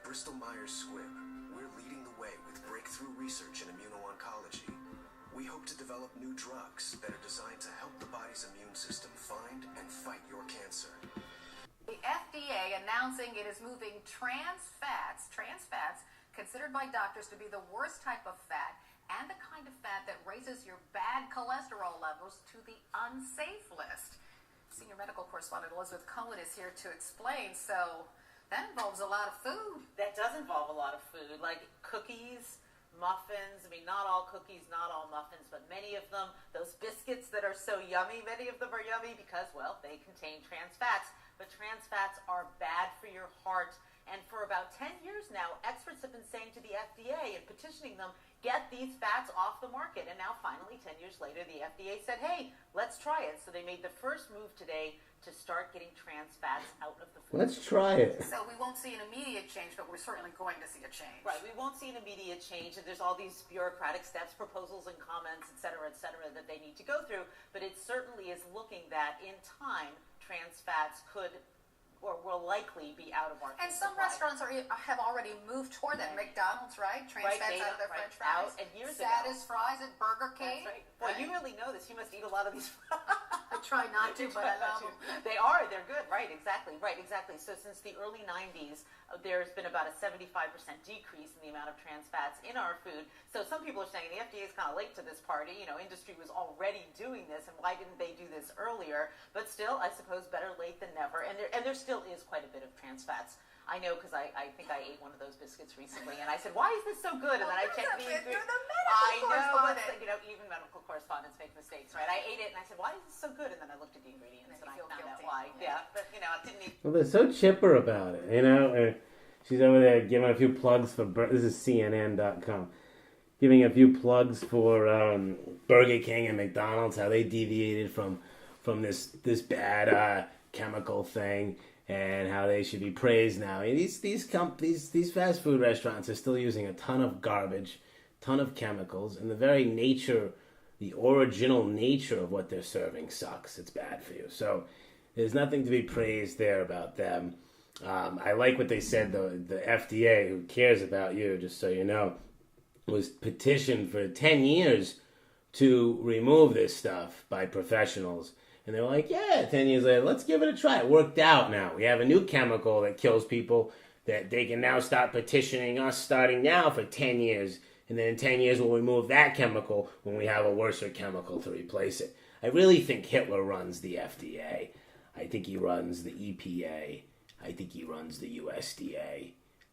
Bristol-Myers Squibb, we're leading the way with breakthrough research in immuno-oncology. We hope to develop new drugs that are designed to help the body's immune system find and fight your cancer. The FDA announcing it is moving trans fats considered by doctors to be the worst type of fat and the kind of fat that raises your bad cholesterol levels to the unsafe list. Senior medical correspondent Elizabeth Cohen is here to explain. So that involves a lot of food. That does involve a lot of food, like cookies, muffins. I mean, not all cookies, not all muffins, but many of them. Those biscuits that are so yummy, many of them are yummy because, well, they contain trans fats. But trans fats are bad for your heart. And for about 10 years now, experts have been saying to the FDA and petitioning them, get these fats off the market. And now finally, 10 years later, the FDA said, hey, let's try it. So they made the first move today to start getting trans fats out of the food. Let's try it. So we won't see an immediate change, but we're certainly going to see a change. Right, we won't see an immediate change, and there's all these bureaucratic steps, proposals and comments, et cetera, that they need to go through. But it certainly is looking that in time, trans fats could or will likely be out of our And some restaurants have already moved toward that. McDonald's, right? Trans fats out of their French fries. And years Status fries at Burger King. That's right. Boy, you really know this. You must eat a lot of these. I try not to, but I love them. They're good. Right, exactly. So since the early 90s, there's been about a 75% decrease in the amount of trans fats in our food. So some people are saying the FDA is kind of late to this party. You know, industry was already doing this, and why didn't they do this earlier? But still, I suppose better late than never. And there still is quite a bit of trans fats. I know because I think I ate one of those biscuits recently, and I said, "Why is this so good?" And then I checked the ingredients. You're the medical correspondent. You know, even medical correspondents make mistakes, right? I ate it, and I said, "Why is this so good?" And then I looked at the ingredients, and I found out why. Yeah, but you know, I didn't eat. Well, they're so chipper about it, you know. She's over there giving a few plugs for. This is CNN.com. Giving a few plugs for Burger King and McDonald's, how they deviated from this bad chemical thing, and how they should be praised now. I mean, these fast food restaurants are still using a ton of garbage, ton of chemicals, and the very nature, the original nature of what they're serving sucks. It's bad for you. So there's nothing to be praised there about them. I like what they said, though. The FDA, who cares about you, just so you know, was petitioned for 10 years to remove this stuff by professionals. And they were like, yeah, 10 years later, let's give it a try. It worked out now. We have a new chemical that kills people that they can now start petitioning us starting now for 10 years. And then in 10 years, we'll remove that chemical when we have a worse chemical to replace it. I really think Hitler runs the FDA. I think he runs the EPA. I think he runs the USDA.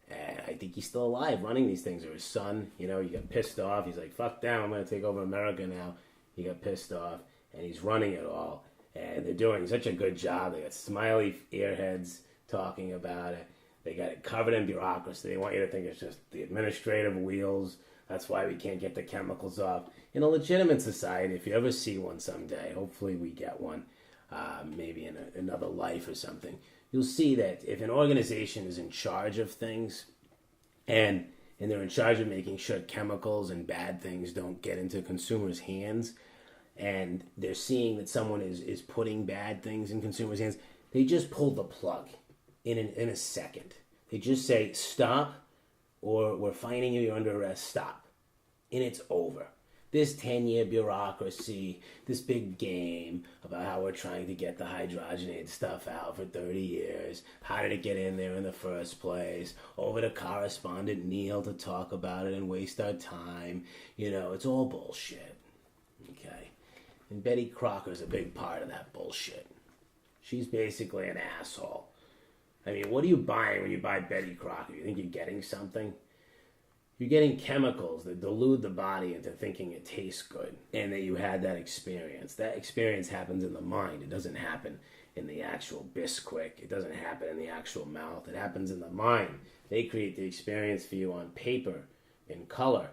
And I think he's still alive running these things. Or his son, you know, he got pissed off. He's like, fuck down, I'm going to take over America now. He got pissed off, and he's running it all. And they're doing such a good job. They got smiley earheads talking about it. They got it covered in bureaucracy. They want you to think it's just the administrative wheels. That's why we can't get the chemicals off. In a legitimate society, if you ever see one someday, hopefully we get one, maybe in another life or something, you'll see that if an organization is in charge of things and they're in charge of making sure chemicals and bad things don't get into consumers' hands, and they're seeing that someone is putting bad things in consumers' hands, they just pull the plug in a second. They just say, stop, or we're fining you, you're under arrest, stop. And it's over. This 10-year bureaucracy, this big game about how we're trying to get the hydrogenated stuff out for 30 years. How did it get in there in the first place? Over to correspondent Neil to talk about it and waste our time. You know, it's all bullshit. Okay? And Betty Crocker is a big part of that bullshit. She's basically an asshole. I mean, what are you buying when you buy Betty Crocker? You think you're getting something? You're getting chemicals that delude the body into thinking it tastes good and that you had that experience. That experience happens in the mind. It doesn't happen in the actual Bisquick. It doesn't happen in the actual mouth. It happens in the mind. They create the experience for you on paper, in color,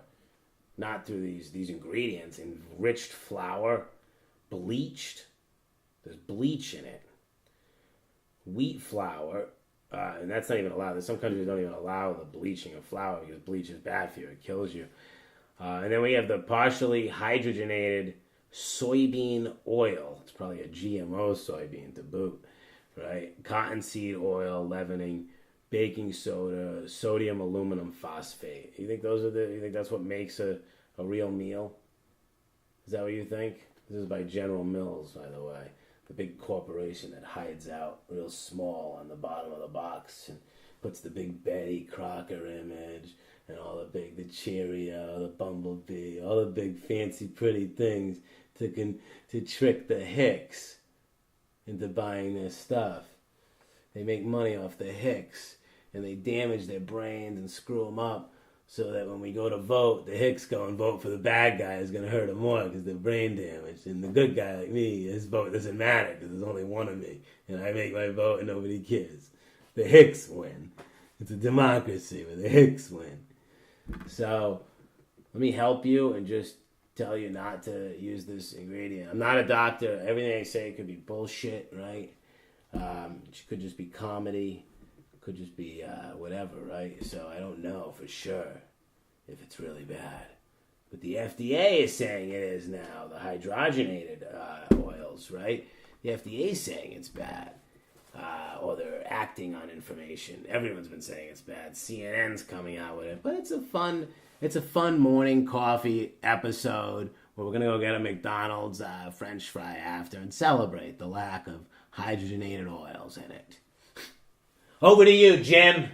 not through these ingredients. Enriched flour, bleached. There's bleach in it. Wheat flour. And that's not even allowed. There's some countries that don't even allow the bleaching of flour because bleach is bad for you. It kills you. And then we have the partially hydrogenated soybean oil. It's probably a GMO soybean to boot, right? Cottonseed oil, leavening, baking soda, sodium aluminum phosphate. You think you think that's what makes a real meal? Is that what you think? This is by General Mills, by the way. The big corporation that hides out real small on the bottom of the box and puts the big Betty Crocker image and all the Cheerio, the Bumblebee, all the big fancy pretty things to trick the hicks into buying their stuff. They make money off the hicks and they damage their brains and screw them up so that when we go to vote, the hicks go and vote for the bad guy is going to hurt them more because they're brain damaged. And the good guy like me, his vote doesn't matter because there's only one of me. And I make my vote and nobody cares. The hicks win. It's a democracy where the hicks win. So let me help you and just tell you not to use this ingredient. I'm not a doctor. Everything I say could be bullshit, right? It could just be comedy. Could just be whatever, right? So I don't know for sure if it's really bad. But the FDA is saying it is now, the hydrogenated oils, right? The FDA is saying it's bad. Or they're acting on information. Everyone's been saying it's bad. CNN's coming out with it. But it's a fun morning coffee episode where we're going to go get a McDonald's French fry after and celebrate the lack of hydrogenated oils in it. Over to you, Jim.